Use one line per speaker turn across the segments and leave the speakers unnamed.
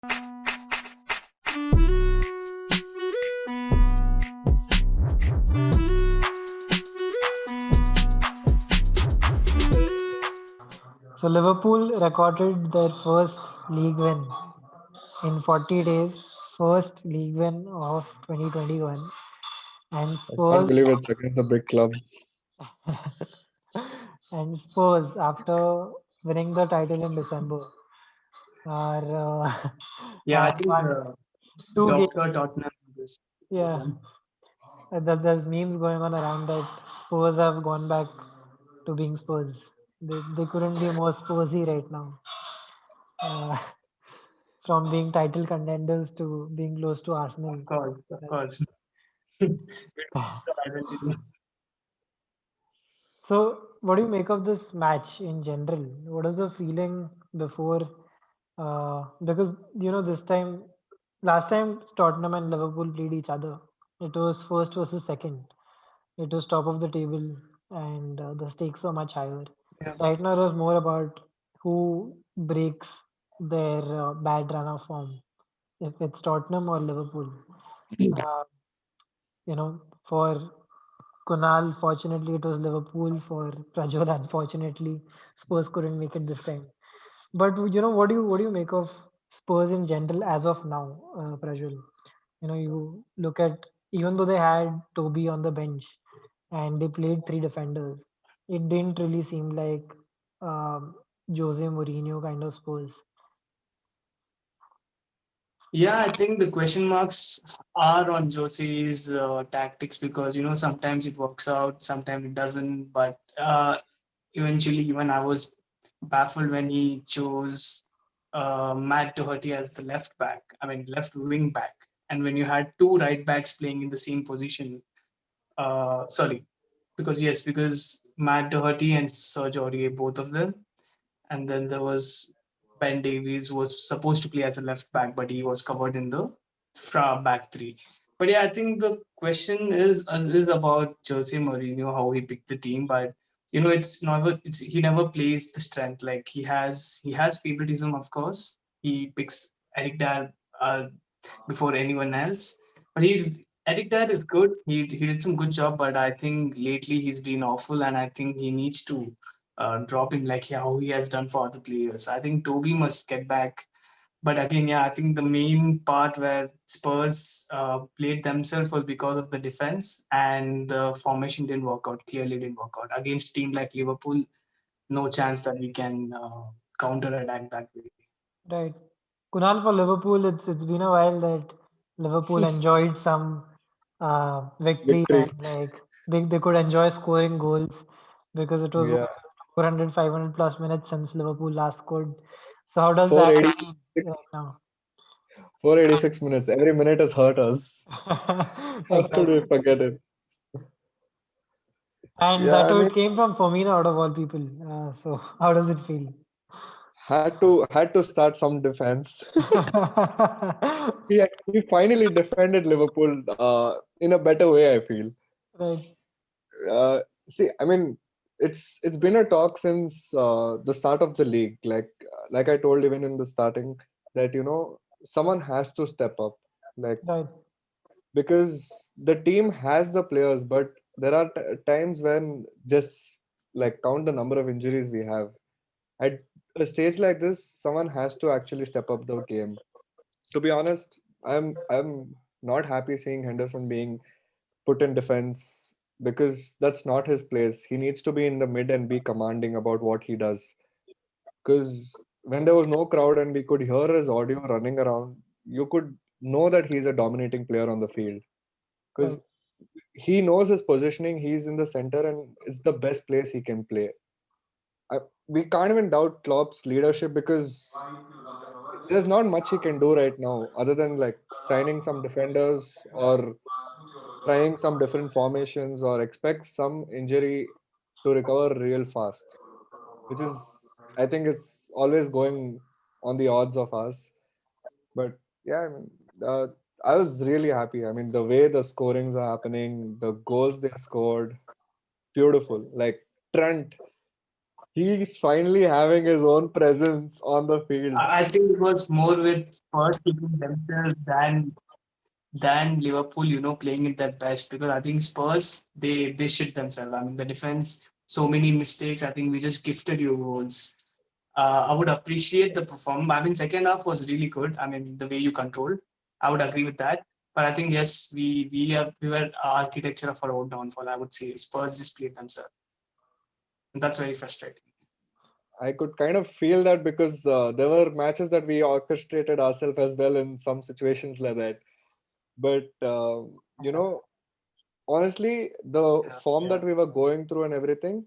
So Liverpool recorded their first league win in 40 days, first league win of 2021, and
I can't
Spurs
believe it's against a big club.
and Spurs after winning the title in December are
Yeah, I think
won two games.
Doctor Tottenham is
Yeah,
one.
there's memes going on around that Spurs have gone back to being Spurs. They couldn't be more Spursy right now. Uh, from being title contenders to being close to Arsenal.
Of course, of
Right.
course. The identity.
So, what do you make of this match in general? What is the feeling before? Because this time, last time Tottenham and Liverpool played each other, it was first versus second. It was top of the table, and the stakes were much higher.
Yeah.
Right now, it was more about who breaks their bad run of form. If it's Tottenham or Liverpool. Uh, for Kunal, fortunately, it was Liverpool. For Prajwal, unfortunately, Spurs couldn't make it this time. But what do you make of Spurs in general as of now, Prajwal? You look at, even though they had Toby on the bench and they played three defenders, it didn't really seem like um, Jose Mourinho kind of Spurs.
Yeah, I think the question marks are on Jose's tactics because sometimes it works out, sometimes it doesn't. But eventually, even I was baffled when he chose Matt Doherty as the left back. I mean, left wing back, and when you had two right backs playing in the same position. Sorry, because Matt Doherty and Serge Aurier, both of them, and then there was Ben Davies who was supposed to play as a left back, but he was covered in the back three. But yeah, I think the question is about Jose Mourinho, how he picked the team. But he never plays the strength. Like he has favoritism, of course. He picks Eric Dyer before anyone else. But he's Eric Dyer is good. He did some good job, but I think lately he's been awful, and I think he needs to drop him like how he has done for other players. I think Toby must get back. But again, yeah, I think the main part where Spurs played themselves was because of the defense and the formation didn't work out. Clearly, didn't work out against a team like Liverpool. No chance that we can counter attack that way.
Right. Kunal, for Liverpool, it's been a while that Liverpool enjoyed some victory, and
Victory.
like they could enjoy scoring goals because it was
Yeah.
400, 500 plus minutes since Liverpool last scored. So how does that
480,
feel right now?
486 minutes. Every minute has hurt us. How could we
Exactly.
forget it?
And
Yeah,
that
I
too,
mean,
it came from Firmino out of all people. So how does it feel?
had to start some defense. He finally defended Liverpool in a better way, I feel.
Right,
Uh, See, I mean, it's been a talk since the start of the league. Like I told even in the starting that someone has to step up. Like
right,
because the team has the players, but there are times when just like count the number of injuries we have. At a stage like this, someone has to actually step up the game. To be honest, I'm not happy seeing Henderson being put in defense because that's not his place. He needs to be in the mid and be commanding about what he does. Because when there was no crowd and we could hear his audio running around, you could know that he's a dominating player on the field. Because
right.
he knows his positioning, he's in the center, and it's the best place he can play. I, we can't even doubt Klopp's leadership because there's not much he can do right now other than like signing some defenders or trying some different formations or expect some injury to recover real fast, which is, I think it's always going on the odds of us. But yeah, I mean, uh, I was really happy. I mean, the way the scorings are happening, the goals they scored, beautiful. Like Trent. He's finally having his own presence on the field.
I think it was more with Spurs keeping themselves than Liverpool, playing at their best, because I think Spurs they shit themselves. I mean, the defense, so many mistakes. I think we just gifted you goals. I would appreciate the performance. I mean, second half was really good. I mean, the way you controlled, I would agree with that. But I think yes, we were architecture of our own downfall. I would say Spurs just played themselves, and that's very frustrating.
I could kind of feel that because there were matches that we orchestrated ourselves as well in some situations like that. But honestly, the
Yeah,
form
yeah.
that we were going through and everything,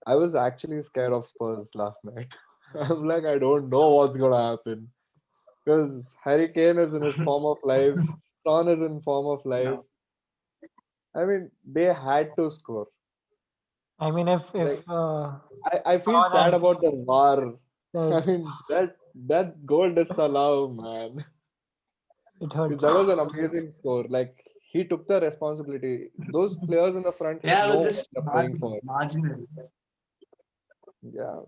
I was actually scared of Spurs last night. I'm like, I don't know what's gonna happen because Harry Kane is in his form of life, Son is in form of life.
No.
I mean, they had to score.
I mean, if
Like,
uh,
I feel
Son
sad
and
about the VAR.
Kane,
I mean, that goal disallowed, man.
it
Because
hurts.
that was an amazing score. Like he took the responsibility. Those players in the front
Yeah, it
know
was
what
just
they're playing for.
marginal.
Yeah,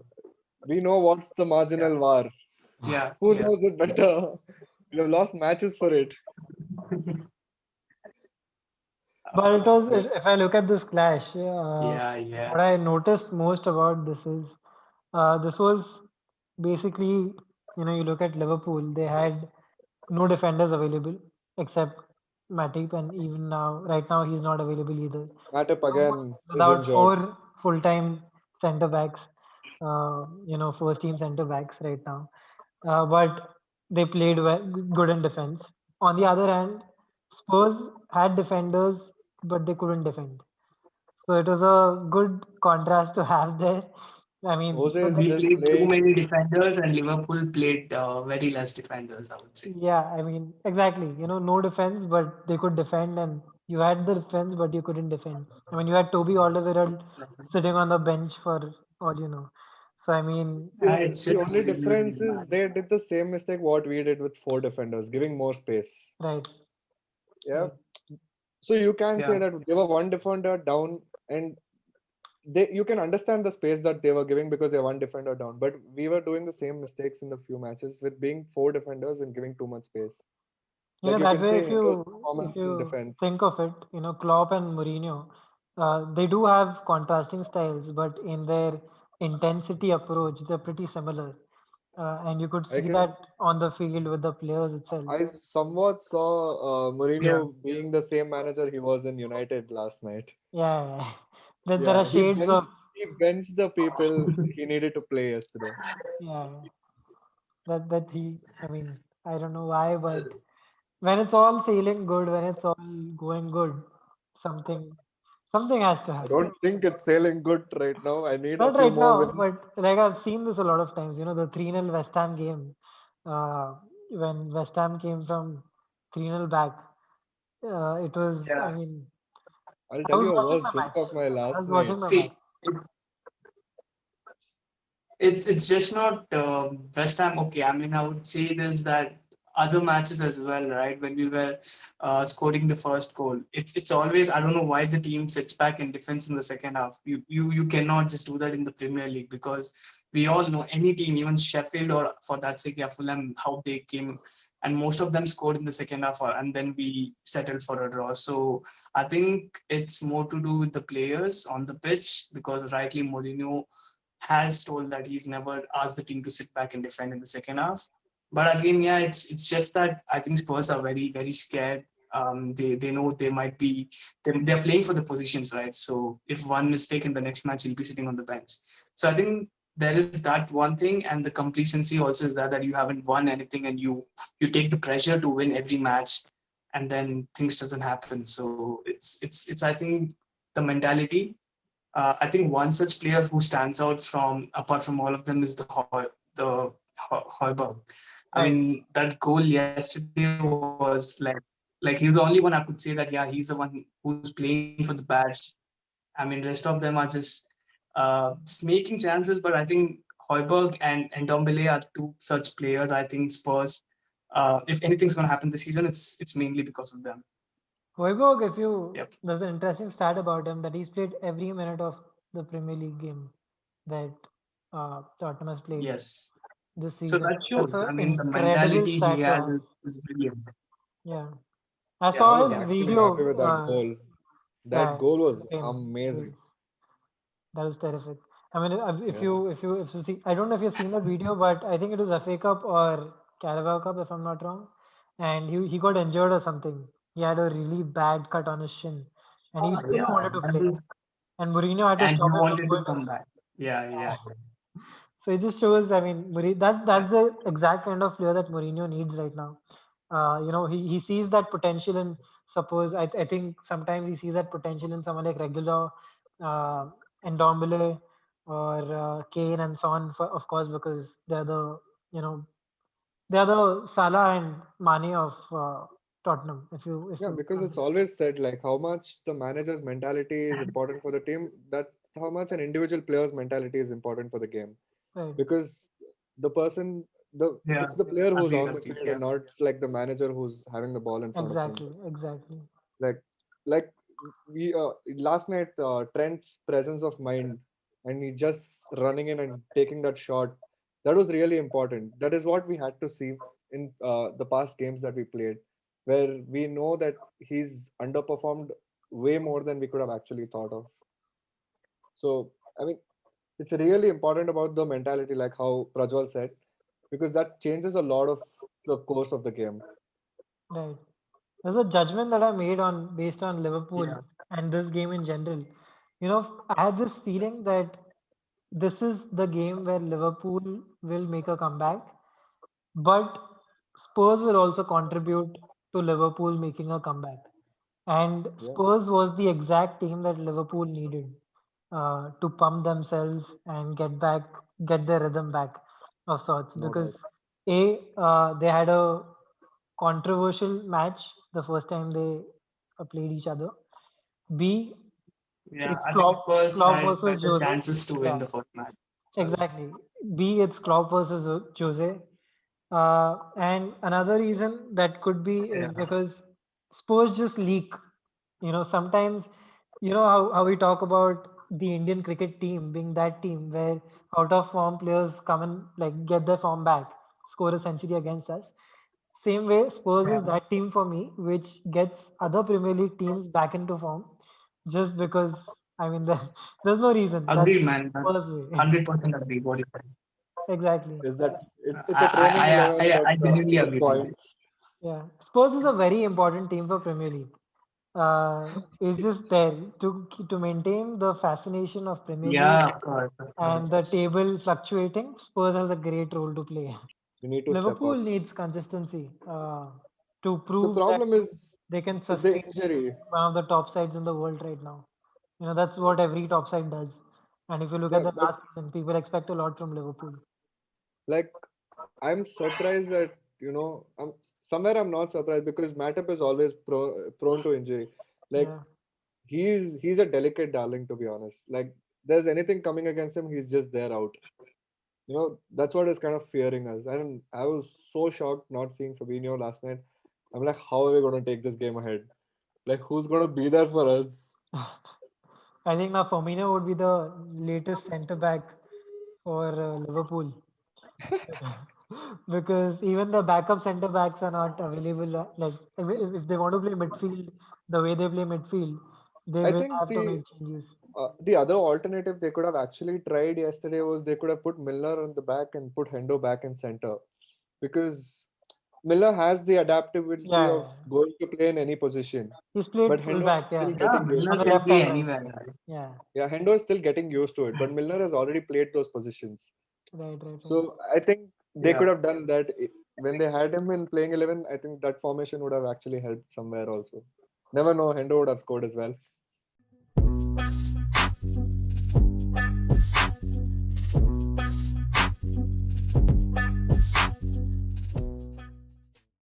we know what's the
Yeah,
marginal VAR.
yeah,
Who
yeah.
knows it better? We have lost matches for it.
But it was,
But
if I look at this clash,
Yeah, yeah.
what I noticed most about this is this was basically, you look at Liverpool, they had no defenders available except Matip, and even now, right now, he's not available either.
Matip
So
again is
without
injured.
four full-time center backs, first team center backs right now, but they played well, good in defense. On the other hand, Spurs had defenders, but they couldn't defend. So it was a good contrast to have there. I mean,
Jose
so
is
that,
We
just
played too
playing.
many defenders, and Liverpool played very less defenders, I would say.
yeah, I mean, exactly. No defense, but they could defend, and you had the defense, but you couldn't defend. I mean, you had Toby Alderweireld sitting on the bench for all you know. So I mean,
It's
The
just
only
really, really
difference is
bad.
they did the same mistake what we did with four defenders, giving more space.
right,
Yeah.
right.
So you can say
Yeah.
that they were one defender down, and they you can understand the space that they were giving because they're one defender down. But we were doing the same mistakes in the few matches with being four defenders and giving too much space. Like you
That
can
way,
say
if
Hendo's
if
performance in
you
defense.
think of it, Klopp and Mourinho, they do have contrasting styles, but in their intensity approach, they're pretty similar. And you could
I
see
can
that on the field with the players itself.
I somewhat saw
Yeah.
Mourinho being the same manager he was in United last night.
Yeah, there are
Yeah,
shades of,
he benched the people he needed to play yesterday.
yeah, that he. I mean, I don't know why, but when it's all sailing good, when it's all going good, something something has to
I
happen.
don't think it's sailing good right now. I need a
Not
few
right
more
now,
wins.
but like I've seen this a lot of times. The 3-0 West Ham game, when West Ham came from 3-0 back, it was, I
Yeah.
mean,
I'll
I
tell
was
you a
watching
worst
the
joke
match.
of my
I
last
was
night.
watching the match.
See, it's just not West Ham. Okay, I mean, I would say this that other matches as well, right? When we were scoring the first goal, it's always, I don't know why the team sits back in defense in the second half. You cannot just do that in the Premier League, because we all know any team, even Sheffield or for that sake, yeah, Fulham, how they came. And most of them scored in the second half, and then we settled for a draw. So I think it's more to do with the players on the pitch, because rightly Mourinho has told that he's never asked the team to sit back and defend in the second half. But again, yeah, it's just that I think Spurs are very, very scared. They know they might be they're playing for the positions, right? So if one mistake in the next match, he'll be sitting on the bench. So I think there is that one thing, and the complacency also is that you haven't won anything, and you take the pressure to win every match, and then things doesn't happen. So it's I think the mentality. I think one such player who stands out from apart from all of them is the Højbjerg. I
Right.
mean, that goal yesterday was like he's the only one I could say that yeah, he's the one who's playing for the badge. I mean, rest of them are just making chances, but I think Højbjerg and Ndombele are two such players. I think Spurs, if anything's going to happen this season, it's mainly because of them.
Højbjerg,
Yep.
there's an interesting stat about him that he's played every minute of the Premier League game. that Tottenham has played
Yes.
this
So
season.
that
That's
shows.
an
I mean, the
incredible
mentality he
striker,
has
man.
is brilliant.
Yeah, I
Yeah,
saw
I was
his
yeah.
actually happy
video.
with that goal. That
Yeah,
goal was
same. It was
amazing.
That was terrific. I mean,
Yeah.
if you see, I don't know if you've seen the video, but I think it was FA Cup or Carabao Cup, if I'm not wrong. And he got injured or something. He had a really bad cut on his shin, and he still
Yeah.
wanted to
And
play. And Mourinho had to
and he
stop him from
wanted to
going
come
on.
back. Yeah, yeah.
So it just shows. I mean, that's the exact kind of player that Mourinho needs right now. He sees that potential in. Suppose I think sometimes he sees that potential in someone like Regular, uh, Ndombele, or Kane and Son, of course, because you know they're the Salah and Mane of Tottenham. If
Yeah,
you
because it's
consider,
always said like how much the manager's mentality is important for the team. That's how much an individual player's mentality is important for the game.
right?
Because the person, the
Yeah.
it's the player who's
Agreed,
on the
agreed.
field
Yeah.
and not like the manager who's having the ball in front of him.
Exactly, exactly.
Like like we last night, Trent's presence of mind and he just running in and taking that shot, that was really important. That is what we had to see in the past games that we played, where we know that he's underperformed way more than we could have actually thought of. So I mean, it's really important about the mentality, like how Prajwal said, because that changes a lot of the course of the game.
Right. There's a judgment that I made on based on Liverpool
Yeah.
and this game in general. I had this feeling that this is the game where Liverpool will make a comeback, but Spurs will also contribute to Liverpool making a comeback. And
Yeah,
Spurs was the exact team that Liverpool needed to pump themselves and get their rhythm back of sorts.
no doubt.
Because they had a controversial match the first time they played each other. B,
Yeah.
it's
I think Spurs
Klopp
had
versus
better
Jose.
chances to win
Yeah,
the first match. So
exactly. B, it's Klopp versus Jose. And another reason that could be is
yeah.
because Spurs just leak. Sometimes, how we talk about the Indian cricket team being that team where out of form players come and like get their form back, score a century against us. Same way, Spurs is
Yeah.
that team for me, which gets other Premier League teams back into form just because, I mean, there's no reason. That's
Agreed, man.
Spurs way.
100% agree. What you said.
Exactly.
Is that it's a training
I,
11
I,
that
I genuinely
with
agree with you.
points.
Yeah. Spurs is a very important team for Premier League. It's just there to maintain the fascination of Premier League
Yeah, of course, of
and the
course.
table fluctuating. Spurs has a great role to play.
You need to step
Liverpool
up.
needs consistency to
The
prove that
problem
they can
is the
sustain
injury.
one of the top sides in the world right now. That's what every top side does. And if you look at
Yeah,
the
but
last season, people expect a lot from Liverpool.
like I'm surprised that somewhere I'm not surprised because Matip is always prone to injury. Like
Yeah.
he's a delicate darling, to be honest. Like there's anything coming against him, he's just there out. That's what is kind of fearing us. And I was so shocked not seeing Fabinho last night. I'm like, how are we going to take this game ahead? Like, who's going to be there for us?
I think now Firmino would be the latest centre back for Liverpool. Because even the backup centre backs are not available. Like if they want to play midfield the way they play midfield, they
I
will
think
have to make changes.
the other alternative they could have actually tried yesterday was they could have put Milner on the back and put Hendo back in center because Milner has the adaptability
Yeah,
of
yeah.
going to play in any position,
He's
but
played full
Hendo is
back. Yeah,
still
Yeah,
getting used
on
Milner
the
to it.
can
left
play
hand side.
anywhere. Right?
Yeah,
Yeah, Hendo is still getting used to it, but Milner has already played those positions.
right, right, right.
So I think they
Yeah.
could have done that when they had him in playing 11. I think that formation would have actually helped somewhere also. Never know, Hendo would have scored as well.